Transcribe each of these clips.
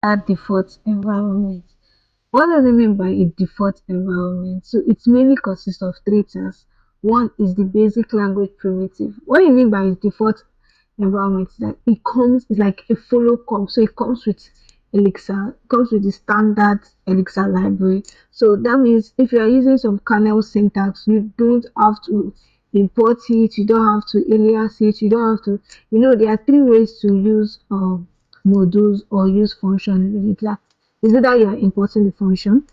a default environment. What does it mean by a default environment? So it mainly consists of three things. One is the basic language primitive. What I mean by default environment is that it comes, it's like a follow come. So it comes with Elixir, it comes with the standard Elixir library. So that means if you are using some kernel syntax, you don't have to import it, you don't have to alias it, you don't have to, there are three ways to use modules or use function in Elixir. Is it that you are importing the function,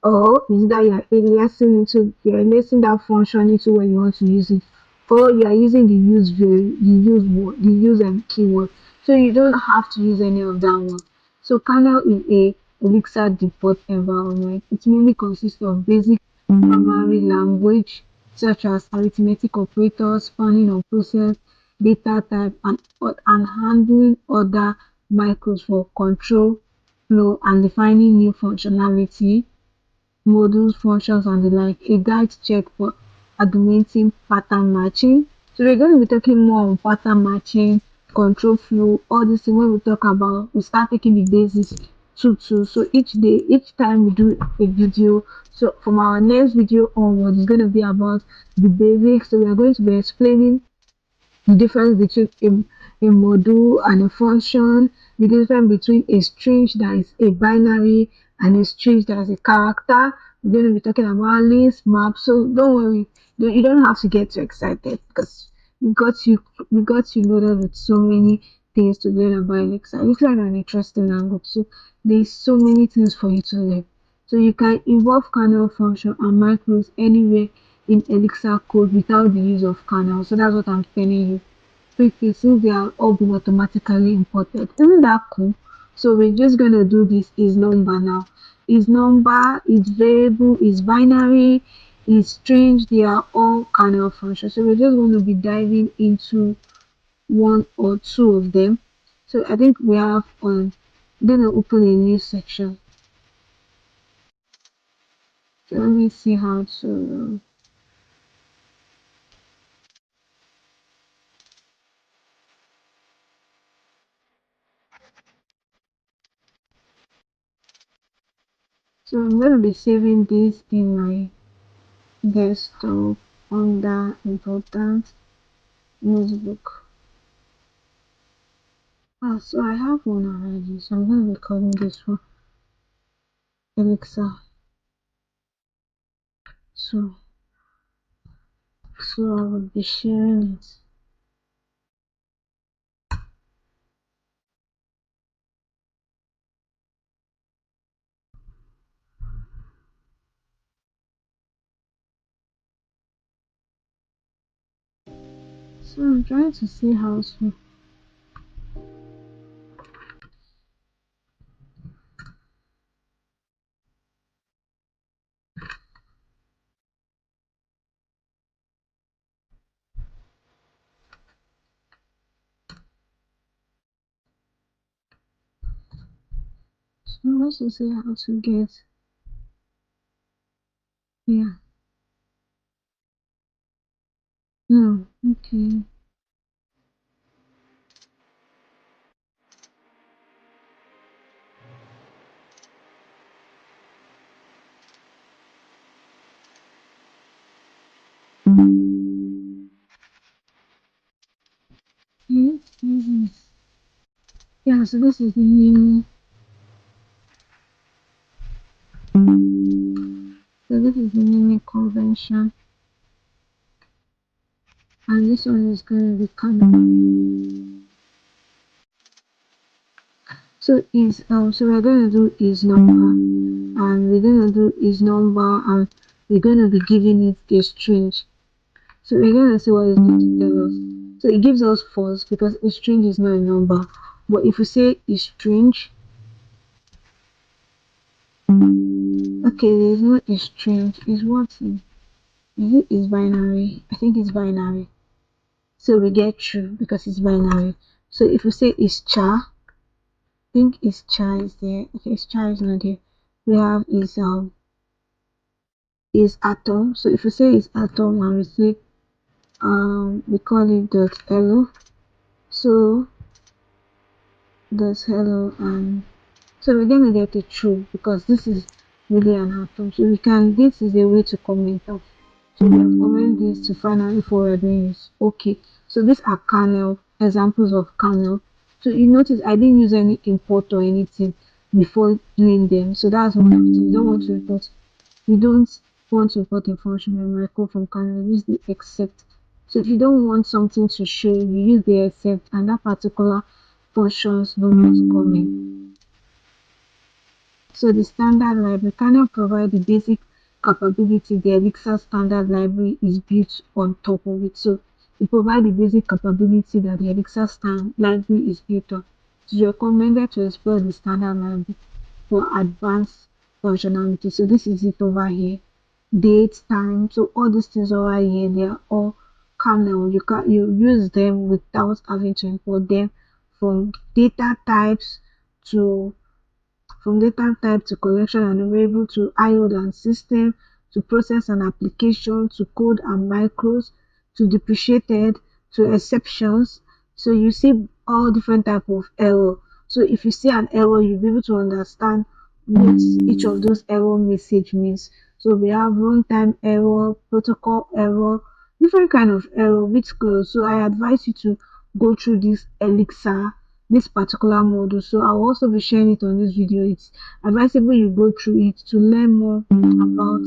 or is it that you are aliasing that function into where you want to use it, or you are using the use very the use word, the use and keyword. So you don't have to use any of that one. So kernel is a Elixir default environment. It mainly consists of basic primary language such as arithmetic operators, spanning of process, data type, and handling other micros for control flow and defining new functionality, modules, functions, and the like. A guide check for augmenting pattern matching. So we're going to be talking more on pattern matching, control flow, all this thing. When we talk about, we start taking the basics too. So each time we do a video. So from our next video onward, it's going to be about the basics. So we are going to be explaining the difference between a module and a function, the difference between a string that is a binary and a string that is a character. We're going to be talking about list, map. So don't worry, you don't have to get too excited because we got you loaded with so many things to learn about Elixir. Elixir is an interesting language, so there's so many things for you to learn. So you can involve kernel function and macros anywhere in Elixir code without the use of kernel. So that's what I'm telling you. Quickly, since they are all been automatically imported. Isn't that cool? So we're just gonna do this is number now. Is number, is variable, is binary, is string, they are all kernel functions. So we're just going to be diving into one or two of them. So I think we have gonna open a new section. So let me see how to so I'm gonna be saving this in my desktop under important notebook. So I have one already, so I'm gonna be calling this one Elixir. So I will be sharing it. So I'm trying to see how to. So I'm going to see how to get here. No, okay. Yeah, so this is the new. So this is the naming convention, and this one is going to be coming. So we're going to do is number, and we're going to do is number, and we're going to be giving it a string. So we're going to see what it's going to tell us. So it gives us false because a string is not a number. But if we say is string, okay, there's no a string. Is what is it? Is binary? I think it's binary. So we get true because it's binary. So if we say is char, I think is char is there. Okay, is char is not there. We have is atom. So if we say is atom and we say we call it dot hello. So that's hello and So we're gonna get a true because this is really an outcome. So we can, this is a way to comment off. So we can comment this to find out if what we're doing is okay. So these are kernel examples of kernel. So you notice I didn't use any import or anything before doing them. So that's one of the things. You don't want to import. You don't want to import a function memory code from kernel. Use the except. So if you don't want something to show, you use the except, and that particular functions will not come in. So the standard library cannot provide the basic capability the Elixir standard library is built on top of it. So it provides the basic capability that the Elixir standard library is built on. It is recommended to explore the standard library for advanced functionality. So this is it over here. Date, time, so all these things over here, they are all kernel. You use them without having to import them from data types to collection and variable to IO and system to process and application to code and macros to depreciated to exceptions. So you see all different type of error. So if you see an error, you'll be able to understand what each of those error message means. So we have runtime error, protocol error, different kind of error with close. So I advise you to go through this particular module. So I'll also be sharing it on this video. It's advisable you go through it to learn more about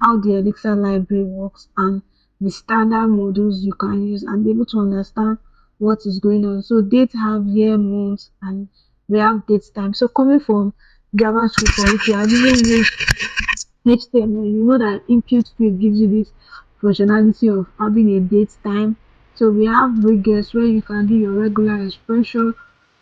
how the Elixir library works and the standard modules you can use and be able to understand what is going on. So date have year, month, and we have date time. So coming from JavaScript, or if you are using this HTML, you know that input field gives you this functionality of having a date time. So we have regex where you can do your regular expression.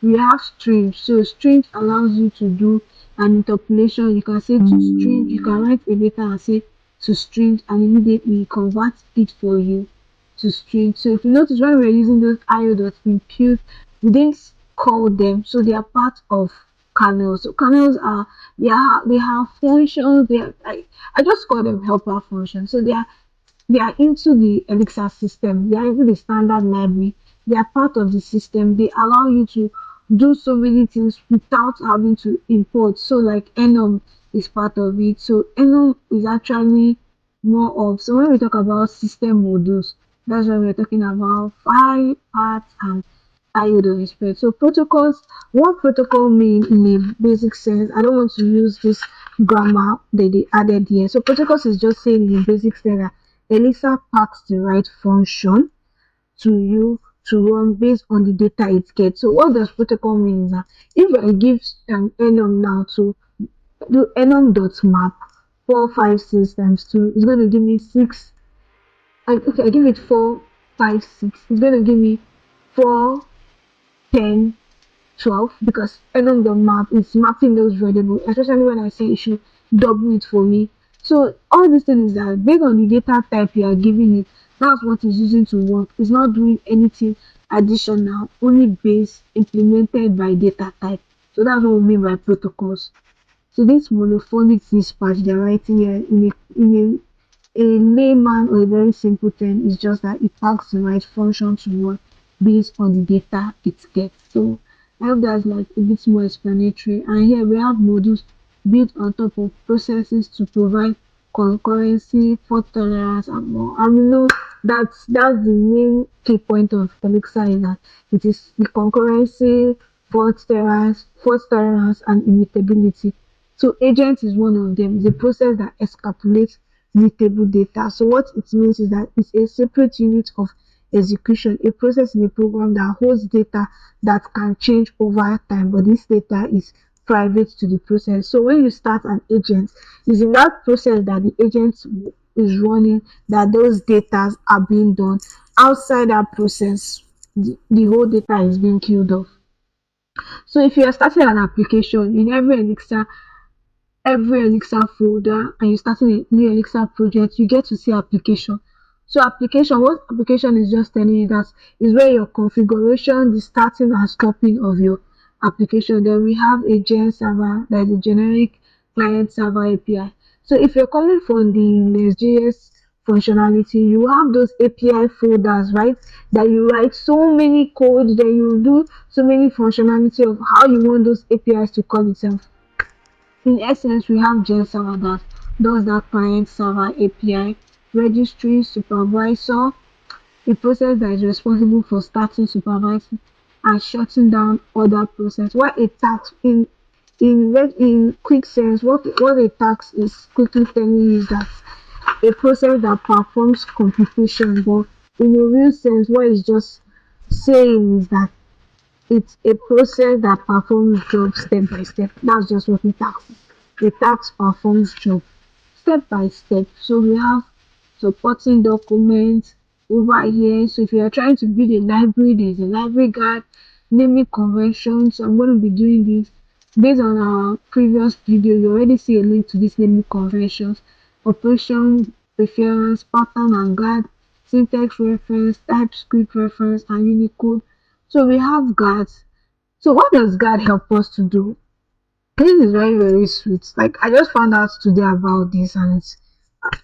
We have string. So string allows you to do an interpolation. You can say to string, you can write a data and say to string and immediately convert it for you to string. So if you notice when we're using those io.impute, we didn't call them, so they are part of kernels. So kernels are they have functions. I just call them helper functions. So they are into the Elixir system. They are into the standard library. They are part of the system. They allow you to do so many things without having to import. So like enum is part of it. So enum is actually more of, so when we talk about system modules, that's when we're talking about file, paths, and IO respect. So protocols, what protocol mean in a basic sense? I don't want to use this grammar that they added here. So protocols is just saying in basic sense that Elixir packs the right function to you to run based on the data it gets. So what does protocol mean is that if I give enum now to do enum.map 456 times 2, it's going to give me 6. Okay, I give it 4, 5, 6. It's going to give me 4, 10, 12 because enum.map is mapping those variables, especially when I say it should double it for me. So all these things is that based on the data type you are giving it, that's what it's using to work. It's not doing anything additional, only base implemented by data type. So that's what we mean by protocols. So this monophonic dispatch they're writing here in a layman or a very simple term is just that it packs the right function to work based on the data it gets. So I hope that's like a bit more explanatory. And here we have modules built on top of processes to provide concurrency, fault tolerance, and more. And we know that's the main key point of Elixir is that it is the concurrency, fault tolerance, and immutability. So agent is one of them. It's a process that extrapolates mutable data. So what it means is that it's a separate unit of execution, a process in a program that holds data that can change over time, but this data is private to the process. So when you start an agent, it's in that process that the agent is running that those data are being done. Outside that process, the whole data is being killed off. So if you are starting an application in every Elixir folder and you're starting a new Elixir project, you get to see application. So what application is just telling you that is where your configuration, the starting and stopping of your application. Then we have a gen server, that is a generic client server API. So if you're coming from the Next.js functionality, you have those API folders, right? That you write so many codes, then you do so many functionality of how you want those APIs to call itself. In essence, we have Gen server that does that client server API, registry, supervisor, a process that is responsible for starting, supervising, and shutting down other process. What a task in quick sense, what a task is quickly telling you is that a process that performs computation, but in a real sense, what it's just saying is that it's a process that performs jobs step by step. That's just what a task is. A task performs job step by step. So we have supporting documents over here. So if you are trying to build a library, there's a library guide, naming conventions. So I'm going to be doing this based on our previous video. You already see a link to these naming conventions, operation preference, pattern and guide, syntax reference, TypeScript reference, and Unicode. So we have guides. So what does guide help us to do? This is very very sweet. Like I just found out today about this, and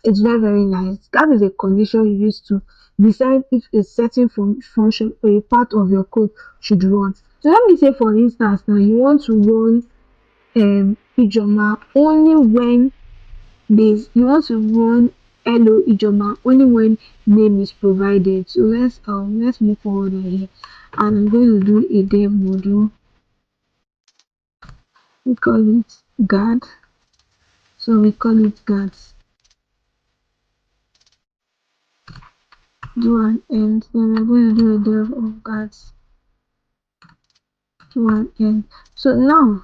it's very very nice. That is a condition you use to decide if a certain function or a part of your code should run. So let me say for instance now you want to run Ijoma only when this you want to run hello Ijoma only when name is provided. So let's move forward here, and I'm going to do a dev module. We call it guard. So we call it guards. Do an end. Then we're going to do a dev of guards. Do an end. So now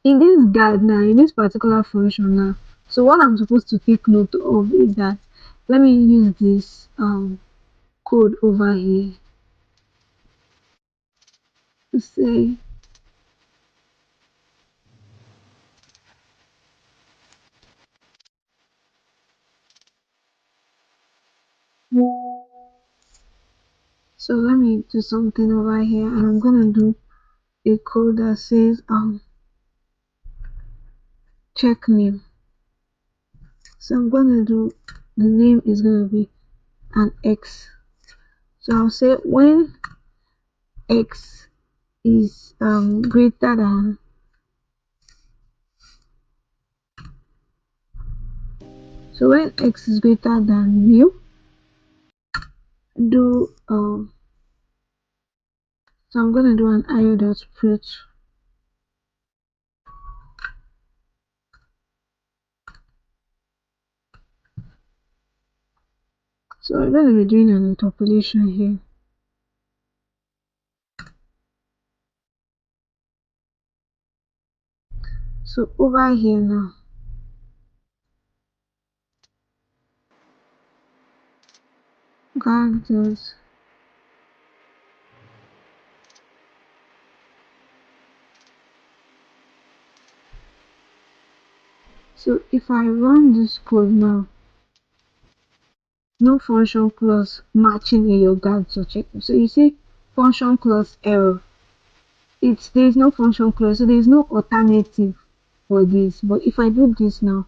in this guard now, in this particular function now, so what I'm supposed to take note of is that let me use this code over here to say so let me do something over here, and I'm gonna do a code that says check name. So I'm gonna do the name is gonna be an X. So I'll say when X is greater than so when X is greater than mu, do so I'm gonna do an io.put. So I'm gonna be doing an interpolation here. So over here now, God does so if I run this code now, no function clause matching in your guard to check. So you see function clause error. There is no function clause, so there is no alternative for this. But if I do this now,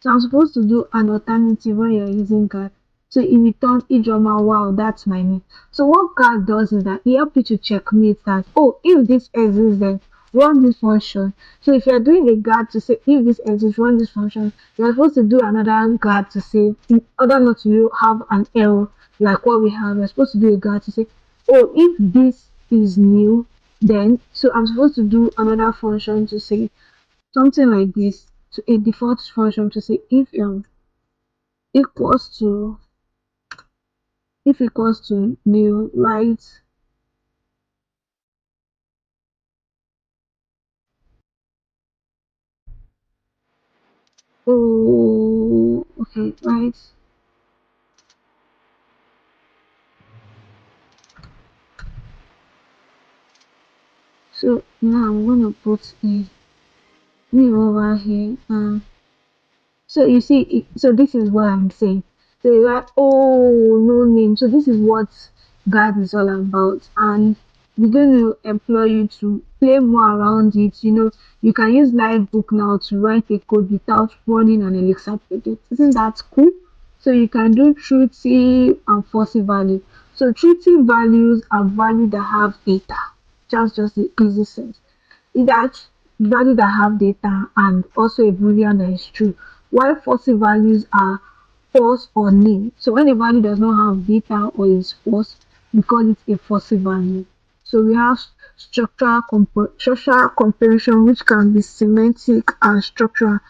so I'm supposed to do an alternative when you're using guard. So it returns Ijoma, wow, that's my name. So what guard does is that it helps you to checkmate that, oh, if this exists, then run this function. So if you're doing a guard to say, if this exists, run this function, you're supposed to do another guard to say, in order not to have an error like what we have, you're supposed to do a guard to say, oh, if this is new, then, so I'm supposed to do another function to say, something like this to a default function to say if equals to new, right? Oh, okay, right. So now I'm gonna put a new over here. So you see, so this is what I'm saying. So you're like, oh, no name. So this is what God is all about, and we're going to employ you to play more around it. You know, you can use Livebook now to write a code without running an Elixir project. Isn't that cool? So you can do truthy and fussy value. So truthy values are values that have data. Just the easy sense. Is that value that have data and also a boolean that is true. While false values are false or nil. So when a value does not have data or is false, we call it a false value. So we have structural comparison, which can be semantic and structural.